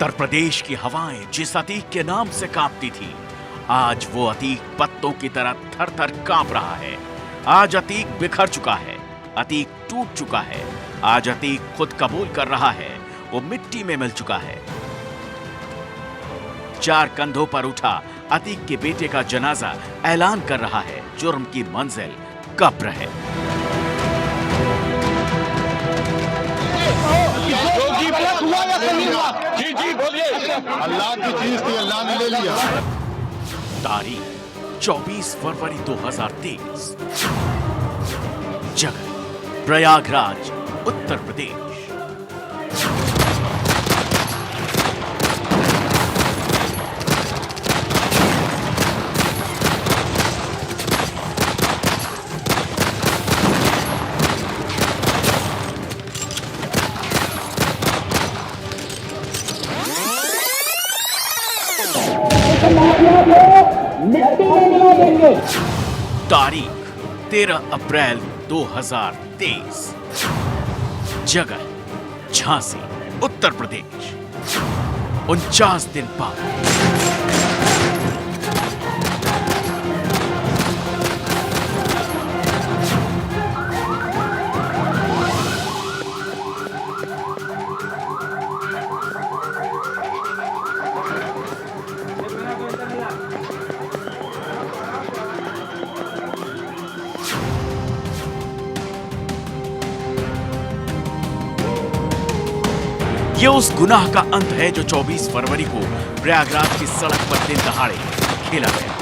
उत्तर प्रदेश की हवाएं जिस अतीक के नाम से कांपती थी, आज वो अतीक पत्तों की तरह थर थर कांप रहा है। आज अतीक बिखर चुका है, अतीक टूट चुका है। आज अतीक खुद कबूल कर रहा है, वो मिट्टी में मिल चुका है। चार कंधों पर उठा अतीक के बेटे का जनाजा ऐलान कर रहा है, जुर्म की मंजिल कब्र है। जी बोलिए। अल्लाह की चीज थी, अल्लाह ने ले लिया। तारीख 24 फरवरी 2023। जगह प्रयागराज, उत्तर प्रदेश। तारीख 13 अप्रैल 2023। जगह झांसी, उत्तर प्रदेश। 49 दिन बाद ये उस गुनाह का अंत है जो 24 फरवरी को प्रयागराज की सड़क पर दिन दहाड़े खेला गया।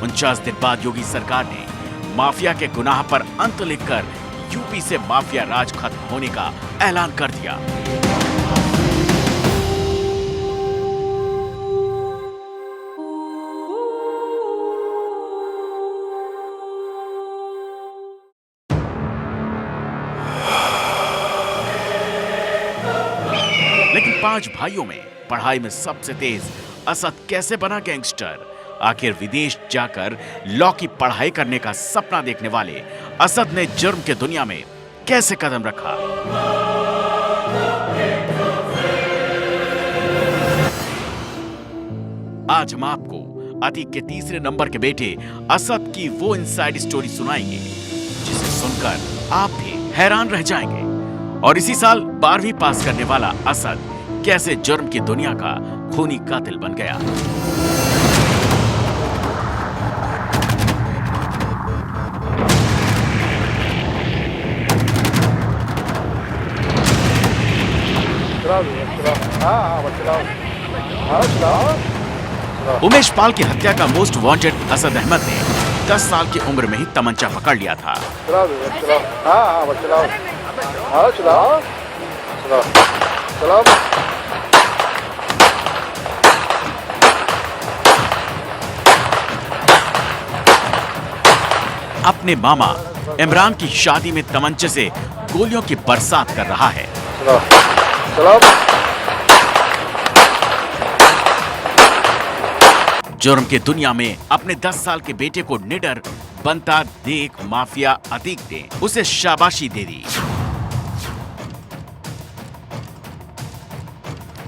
उनचास दिन बाद योगी सरकार ने माफिया के गुनाह पर अंत लिखकर यूपी से माफिया राज खत्म होने का ऐलान कर दिया। लेकिन 5 भाइयों में पढ़ाई में सबसे तेज असद कैसे बना गैंगस्टर? आखिर विदेश जाकर लॉ की पढ़ाई करने का सपना देखने वाले असद ने जुर्म के दुनिया में कैसे कदम रखा? आज हम आपको अतीक के तीसरे नंबर के बेटे असद की वो इनसाइड स्टोरी सुनाएंगे जिसे सुनकर आप भी हैरान रह जाएंगे। और इसी साल 12वीं पास करने वाला असद कैसे जुर्म की दुनिया का खूनी कातिल बन गया। उमेश पाल की हत्या का मोस्ट वांटेड असद अहमद ने 10 साल की उम्र में ही तमंचा पकड़ लिया था। अपने मामा इमरान की शादी में तमंचे से गोलियों की बरसात कर रहा है। जुर्म की दुनिया में अपने 10 साल के बेटे को निडर बनता देख माफिया अतीक ने उसे शाबाशी दे दी।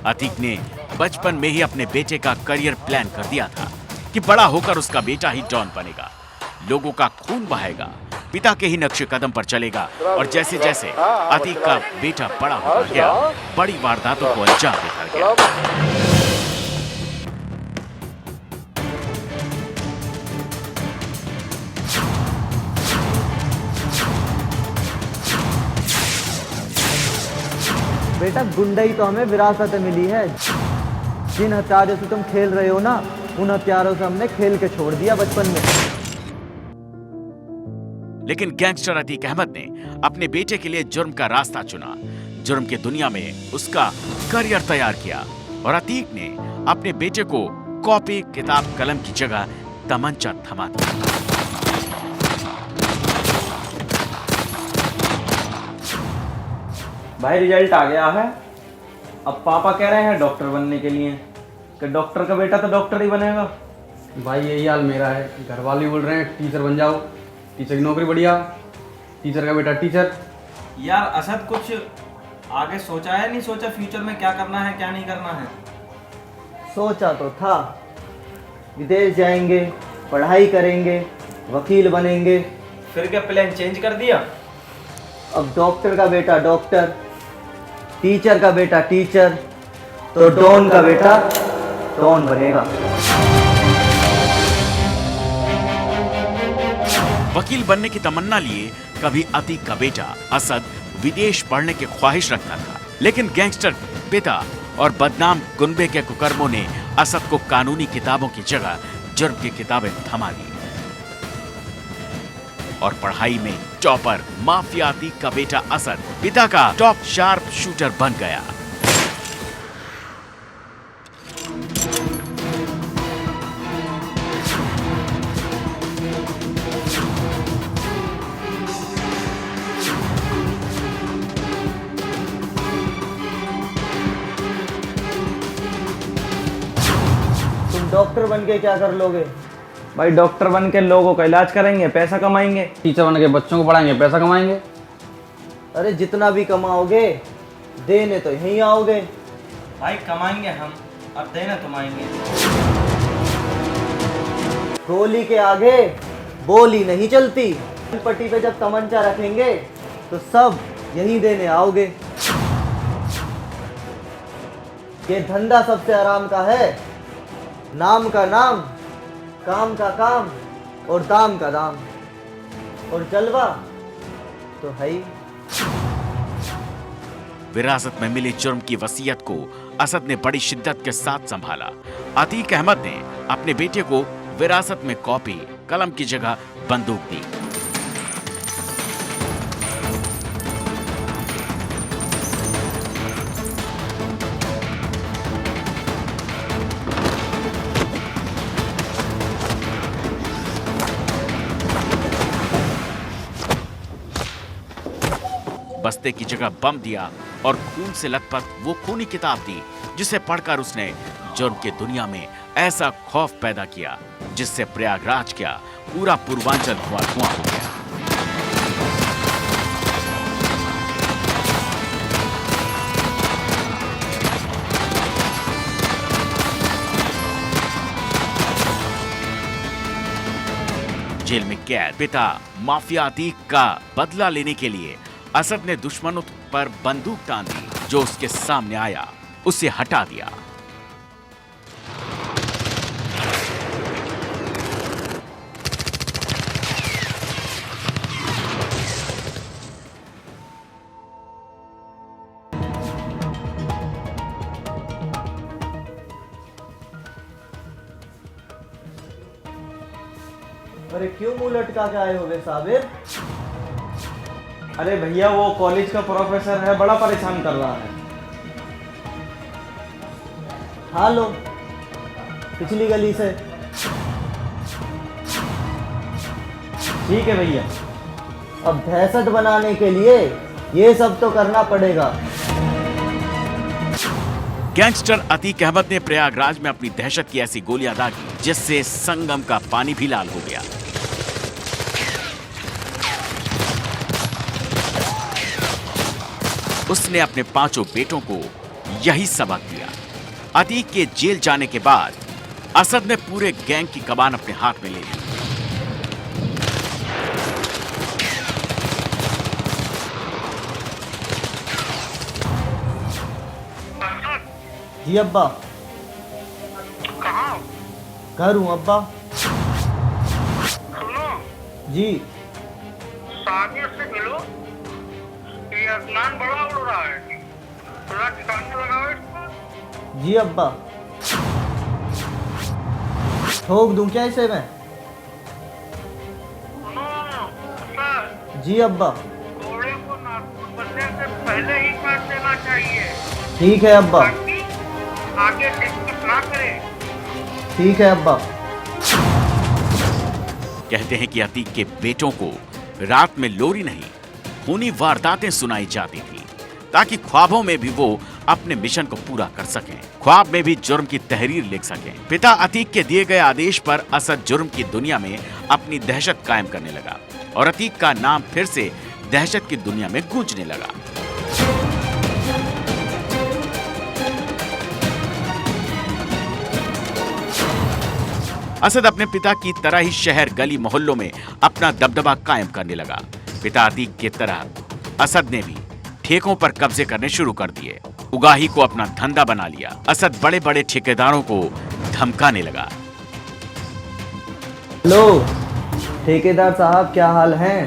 अतीक ने बचपन में ही अपने बेटे का करियर प्लान कर दिया था कि बड़ा होकर उसका बेटा ही डॉन बनेगा, लोगों का खून बहाएगा, पिता के ही नक्शे कदम पर चलेगा। और जैसे जैसे अतीक का बेटा बड़ा होता गया, बड़ी वारदातों को अंजाम देता गया। बेटा गुंडई तो हमें विरासत में मिली है। जिन हथियारों से तुम खेल रहे हो ना, उन हथियारों से हमने खेल के छोड़ दिया बचपन में। लेकिन गैंगस्टर अतीक अहमद ने अपने बेटे के लिए जुर्म का रास्ता चुना, जुर्म की दुनिया में उसका करियर तैयार किया। और अतीक ने अपने बेटे को कॉपी किताब कलम की जगह तमंचा थमा दिया। भाई रिजल्ट आ गया है। अब पापा कह रहे हैं डॉक्टर बनने के लिए। कि डॉक्टर का बेटा तो डॉक्टर ही बनेगा। भाई यही हाल मेरा है, घर वाले बोल रहे हैं टीचर बन जाओ, टीचर की नौकरी बढ़िया, टीचर का बेटा टीचर। यार असद कुछ आगे सोचा है, नहीं सोचा फ्यूचर में क्या करना है क्या नहीं करना है? सोचा तो था, विदेश जाएंगे, पढ़ाई करेंगे, वकील बनेंगे। फिर क्या प्लान चेंज कर दिया? अब डॉक्टर का बेटा डॉक्टर, टीचर का बेटा टीचर, तो डॉन का बेटा डॉन बनेगा। वकील बनने की तमन्ना लिए कभी अतीक का बेटा असद विदेश पढ़ने की ख्वाहिश रखता था, लेकिन गैंगस्टर पिता और बदनाम कुनबे के कुकर्मों ने असद को कानूनी किताबों की जगह जुर्म की किताबें थमा दी और पढ़ाई में टॉपर माफिया अतीक का बेटा असद पिता का टॉप शार्प शूटर बन गया। तुम डॉक्टर बन के क्या कर लोगे? भाई डॉक्टर बन के लोगों का इलाज करेंगे, पैसा कमाएंगे। टीचर बन के बच्चों को पढ़ाएंगे, पैसा कमाएंगे। अरे जितना भी कमाओगे देने तो यहीं आओगे। भाई कमाएंगे हम, अब देना तुम आएंगे। गोली के आगे बोली नहीं चलती। पट्टी पे जब तमंचा रखेंगे तो सब यहीं देने आओगे। ये धंधा सबसे आराम का है, नाम का नाम, काम का काम और दाम का दाम, और जलवा तो है ही। विरासत में मिली जुर्म की वसीयत को असद ने बड़ी शिद्दत के साथ संभाला। अतीक अहमद ने अपने बेटे को विरासत में कॉपी कलम की जगह बंदूक दी। बस्ते की जगह बम दिया और खून से लथपथ वो खूनी किताब दी जिसे पढ़कर उसने जुर्म की दुनिया में ऐसा खौफ पैदा किया जिससे प्रयागराज क्या पूरा पूर्वांचल धुआं धुआं हो गया। जेल में कैद पिता माफिया अतीक का बदला लेने के लिए असद ने दुश्मनों पर बंदूक तान दी। जो उसके सामने आया उसे हटा दिया। अरे क्यों मुंह लटका के आए हो बे साबिर? अरे भैया वो कॉलेज का प्रोफेसर है, बड़ा परेशान कर रहा है। हाँ लो, पिछली गली से। ठीक है भैया। अब दहशत बनाने के लिए ये सब तो करना पड़ेगा। गैंगस्टर अतीक अहमद ने प्रयागराज में अपनी दहशत की ऐसी गोलियां दागी जिससे संगम का पानी भी लाल हो गया। उसने अपने पांचों बेटों को यही सबक दिया। अतीक के जेल जाने के बाद असद ने पूरे गैंग की कमान अपने हाथ में ले ली। जी अब्बा। कहाँ? घर हूँ अब्बा। सुनो, जी। साबिर से मिलो। ये आसमान बड़ा उड़ रहा है, थोड़ा ठिकाने लगाओ इसको। जी अब्बा। ठोक दूं क्या इसे मैं? सुनो सर, जी अब्बा। घोड़े को नाखून बनने से पहले ही काट देना चाहिए ठीक है अब्बा। ताकि आगे दिक्कत ना करे। ठीक है अब्बा। कहते हैं कि अतीक के बेटों को रात में लोरी नहीं खूनी वारदातें सुनाई जाती थी ताकि ख्वाबों में भी वो अपने मिशन को पूरा कर सकें, ख्वाब में भी जुर्म की तहरीर लिख सकें। पिता अतीक के दिए गए आदेश पर असद जुर्म की दुनिया में अपनी दहशत कायम करने लगा और अतीक का नाम फिर से दहशत की दुनिया में गूंजने लगा। असद अपने पिता की तरह ही शहर गली मोहल्लों में अपना दबदबा कायम करने लगा। पिता अतीक की तरह असद ने भी ठेकों पर कब्जे करने शुरू कर दिए, उगाही को अपना धंधा बना लिया। असद बड़े बड़े ठेकेदारों को धमकाने लगा। हेलो ठेकेदार साहब, क्या हाल है?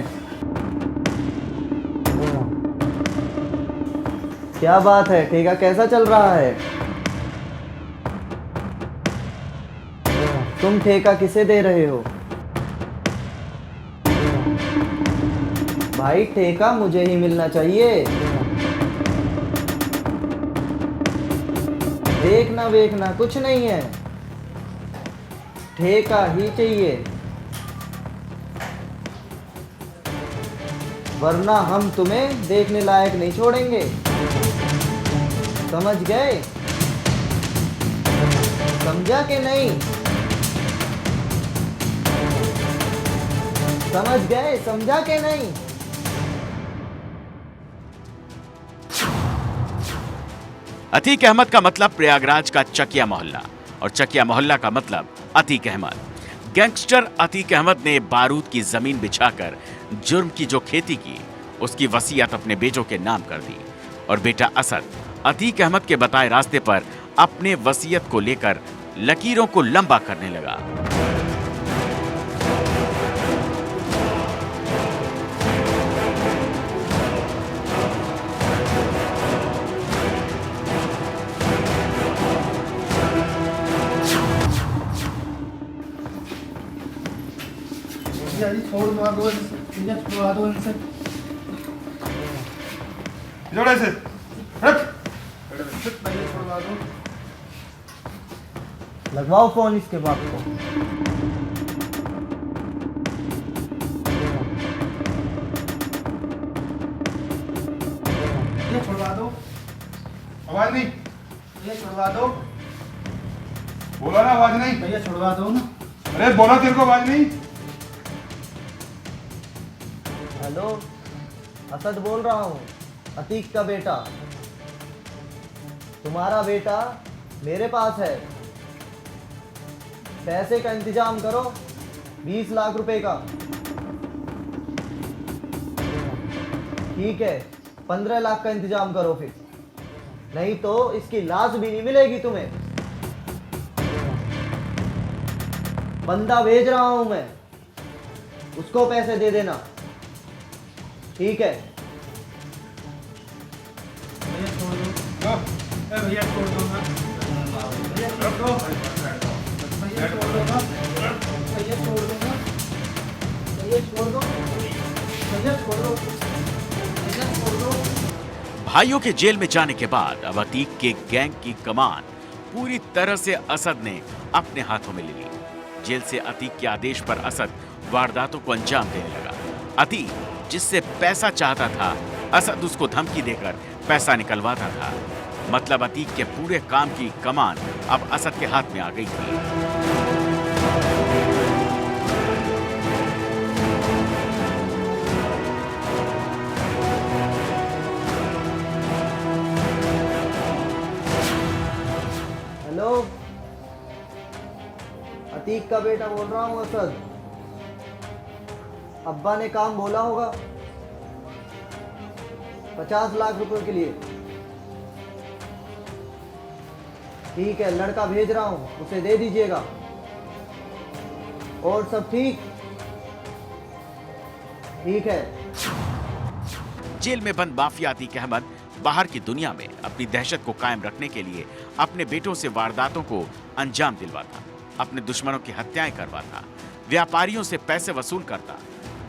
क्या बात है, ठेका कैसा चल रहा है? तुम ठेका किसे दे रहे हो? भाई ठेका मुझे ही मिलना चाहिए। देखना वेखना कुछ नहीं है, ठेका ही चाहिए, वरना हम तुम्हें देखने लायक नहीं छोड़ेंगे। समझ गए? समझा कि नहीं? समझ गए? समझा कि नहीं? अतीक अहमद का मतलब प्रयागराज का चकिया मोहल्ला और चकिया मोहल्ला का मतलब अतीक अहमद। गैंगस्टर अतीक अहमद ने बारूद की जमीन बिछाकर जुर्म की जो खेती की, उसकी वसीयत अपने बेटों के नाम कर दी और बेटा असद अतीक अहमद के बताए रास्ते पर अपने वसीयत को लेकर लकीरों को लंबा करने लगा। लगवाओ फोन इसके बाप को। ये छुड़वा दो, आवाज नहीं, ये छुड़वा दो। बोला ना आवाज नहीं। भैया छुड़वा दो ना। अरे बोला तेरे को आवाज नहीं। हेलो असद बोल रहा हूँ, अतीक का बेटा। तुम्हारा बेटा मेरे पास है, पैसे का इंतजाम करो, 20 लाख रुपए का। ठीक है, 15 लाख का इंतजाम करो फिर, नहीं तो इसकी लाश भी नहीं मिलेगी तुम्हें। बंदा भेज रहा हूं मैं, उसको पैसे दे देना। ठीक है? भैया छोड़ दो, भैया छोड़ दो ना, भैया छोड़ दो, भैया छोड़ दो ना, भैया छोड़ दो ना, भैया छोड़ दो, भैया छोड़ दो, भैया छोड़ दो। भाइयों के जेल में जाने के बाद अब अतीक के गैंग की कमान पूरी तरह से असद ने अपने हाथों में ले ली। जेल से अतीक के आदेश पर असद वारदातों को अंजाम देने लगा। अतीक जिससे पैसा चाहता था, असद उसको धमकी देकर पैसा निकलवाता था। मतलब अतीक के पूरे काम की कमान अब असद के हाथ में आ गई थी। हेलो अतीक का बेटा बोल रहा हूँ असद। अब्बा ने काम बोला होगा 50 लाख रुपए के लिए। ठीक है, लड़का भेज रहा हूं, उसे दे दीजिएगा। और सब ठीक? ठीक है। जेल में बंद माफिया अतीक अहमद बाहर की दुनिया में अपनी दहशत को कायम रखने के लिए अपने बेटों से वारदातों को अंजाम दिलवाता, अपने दुश्मनों की हत्याएं करवाता, व्यापारियों से पैसे वसूल करता।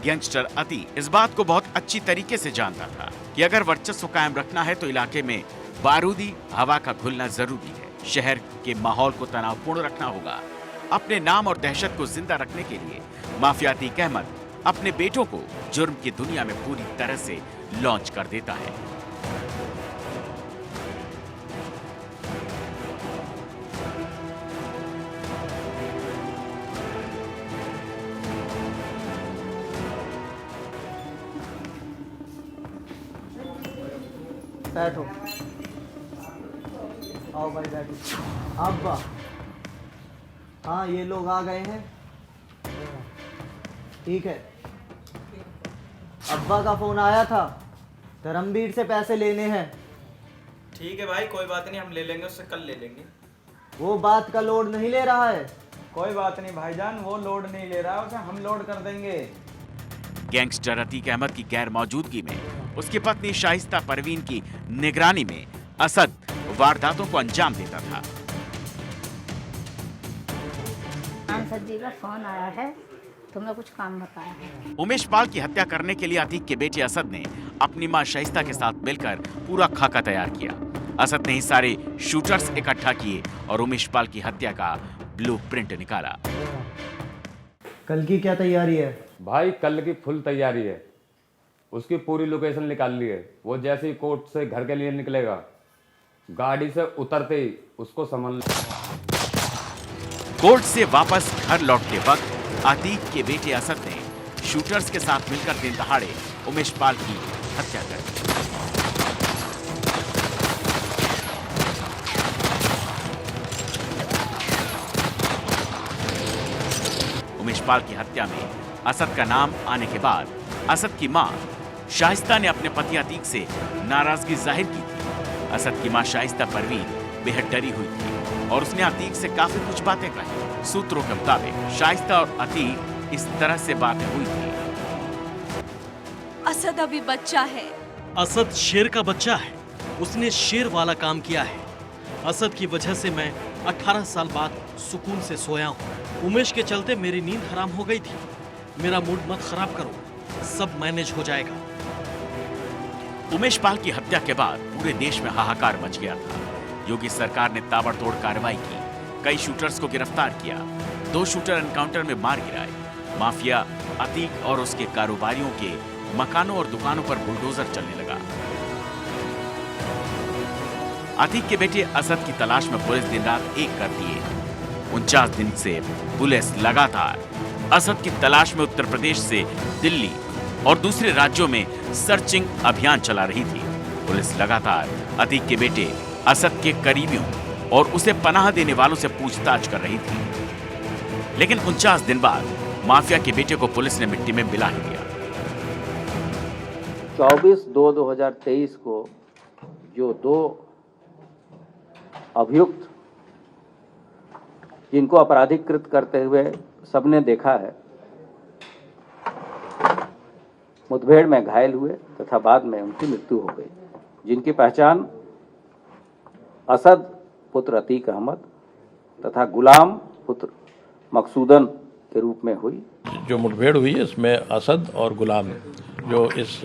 गैंगस्टर अतीक इस बात को बहुत अच्छी तरीके से जानता था कि अगर वर्चस्व कायम रखना है तो इलाके में बारूदी हवा का घुलना जरूरी है। शहर के माहौल को तनावपूर्ण रखना होगा। अपने नाम और दहशत को जिंदा रखने के लिए माफिया अतीक अहमद अपने बेटों को जुर्म की दुनिया में पूरी तरह से लॉन्च कर देता है। बैठो। आओ भाई बैठो। अब्बा, हाँ ये लोग आ गए हैं। ठीक है। अब्बा का फोन आया था, धर्मवीर से पैसे लेने हैं। ठीक है भाई, कोई बात नहीं, हम ले लेंगे उससे, कल ले लेंगे। वो बात का लोड नहीं ले रहा है। कोई बात नहीं भाईजान, वो लोड नहीं ले रहा, उसे हम लोड कर देंगे। गैंगस्टर अतीक अहमद की गैर मौजूदगी में उसकी पत्नी शाइस्ता परवीन की निगरानी में असद वारदातों को अंजाम देता था। सांसद जी का फोन आया है, तुम्हें कुछ काम बताया है। उमेश पाल की हत्या करने के लिए अतीक के बेटे असद ने अपनी मां शाइस्ता के साथ मिलकर पूरा खाका तैयार किया। असद ने ही सारे शूटर्स इकट्ठा किए और उमेश पाल की हत्या का ब्लूप्रिंट निकाला। कल की क्या तैयारी है? भाई कल की फुल तैयारी है, उसकी पूरी लोकेशन निकाल ली है। वो जैसे ही कोर्ट से घर के लिए निकलेगा, गाड़ी से उतरते ही उसको समझ। कोर्ट से वापस घर लौटते वक्त अतीक के बेटे असद ने शूटर्स के साथ मिलकर दिन दहाड़े उमेश पाल की हत्या कर दी। उमेश पाल की हत्या में असद का नाम आने के बाद असद की मां शाइस्ता ने अपने पति अतीक से नाराजगी जाहिर की थी। असद की मां शाइस्ता परवीन बेहद डरी हुई थी और उसने अतीक से काफी कुछ बातें कही। सूत्रों के मुताबिक शाइस्ता और अतीक इस तरह से बातें हुई थी। असद अभी बच्चा है। असद शेर का बच्चा है, उसने शेर वाला काम किया है। असद की वजह से मैं 18 साल बाद सुकून से सोया हूँ। उमेश के चलते मेरी नींद हराम हो गई थी। मेरा मूड मत खराब करो, सब मैनेज हो जाएगा। उमेश पाल की हत्या के बाद पूरे देश में हाहाकार मच गया था। योगी सरकार ने ताबड़तोड़ कार्रवाई की, कई शूटर्स को गिरफ्तार किया, 2 शूटर एनकाउंटर में मार गिराए। माफिया अतीक और उसके कारोबारियों के मकानों और दुकानों पर बुलडोजर चलने लगा। अतीक के बेटे असद की तलाश में पुलिस दिन रात एक करती है। 49 दिन से पुलिस लगातार असद की तलाश में उत्तर प्रदेश से दिल्ली और दूसरे राज्यों में सर्चिंग अभियान चला रही थी। पुलिस लगातार अतीक के बेटे असद के करीबियों और उसे पनाह देने वालों से पूछताछ कर रही थी। लेकिन 49 दिन बाद माफिया के बेटे को पुलिस ने मिट्टी में मिला ही दिया। 24/2/2023 को जो 2 अभियुक्त जिनको अपराधीकृत करते हुए सबने देखा है, मुठभेड़ में घायल हुए तथा बाद में उनकी मृत्यु हो गई, जिनकी पहचान असद पुत्र अतीक अहमद तथा गुलाम पुत्र मकसूदन के रूप में हुई। जो मुठभेड़ हुई है इसमें असद और गुलाम जो इस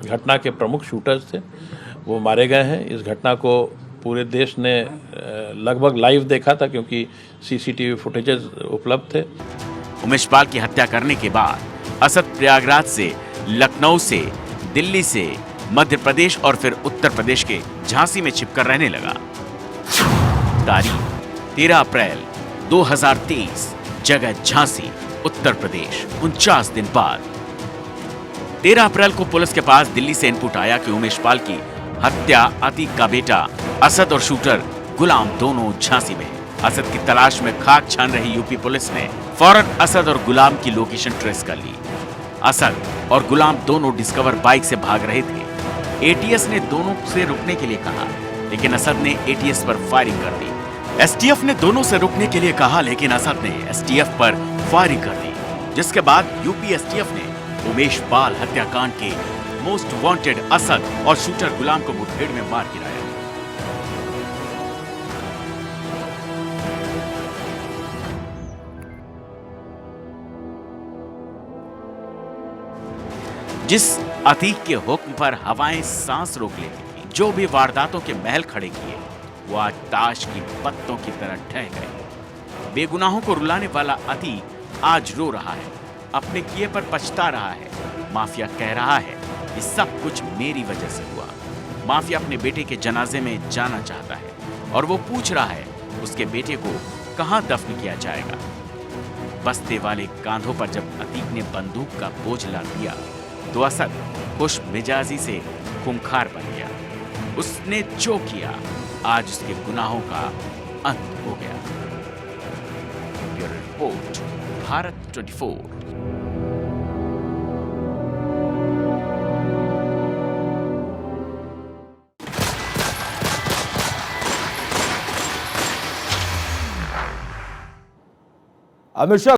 घटना के प्रमुख शूटर्स थे वो मारे गए हैं। इस घटना को पूरे देश ने लगभग लाइव देखा था क्योंकि सीसीटीवी फुटेजेस उपलब्ध थे। उमेश पाल की हत्या करने के बाद असद प्रयागराज से, लखनऊ से, दिल्ली से, मध्य प्रदेश और फिर उत्तर प्रदेश के झांसी में छिपकर रहने लगा। तारीख 13 अप्रैल 2023, जगह झांसी, उत्तर प्रदेश। 49 दिन बाद 13 अप्रैल को पुलिस के पास दिल्ली से इनपुट आया कि उमेश पाल की हत्या अतीक का बेटा असद और शूटर गुलाम दोनों झांसी में। असद की तलाश में खाक छान रही यूपी पुलिस ने फौरन असद और गुलाम की लोकेशन ट्रेस कर ली। असद और गुलाम दोनों डिस्कवर बाइक से भाग रहे थे। एटीएस ने दोनों से रुकने के लिए कहा, लेकिन असद ने एटीएस पर फायरिंग कर दी। एसटीएफ ने दोनों से रुकने के लिए कहा, लेकिन असद ने एसटीएफ पर फायरिंग कर दी, जिसके बाद यूपी एसटीएफ ने उमेश पाल हत्याकांड के मोस्ट वांटेड असद और शूटर गुलाम को मुठभेड़ में मार गिराया। जिस अतीक के हुक्म पर हवाएं सांस रोक लेती थी, जो भी वारदातों के महल खड़े किए, वो आज ताश की पत्तों की तरह ढह गए। बेगुनाहों को रुलाने वाला अतीक आज रो रहा है, अपने किए पर पछता रहा है। माफिया कह रहा है कि सब कुछ मेरी वजह से हुआ। माफिया अपने बेटे के जनाजे में जाना चाहता है और वो पूछ रहा है उसके बेटे को कहां दफन किया जाएगा। बस्ते वाले कांधों पर जब अतीक ने बंदूक का बोझ लाद दिया तो असद खुश मिजाजी से खूंखार बन गया। उसने जो किया, आज उसके गुनाहों का अंत हो गया। Bureau report, Bharat 24। अमित शाह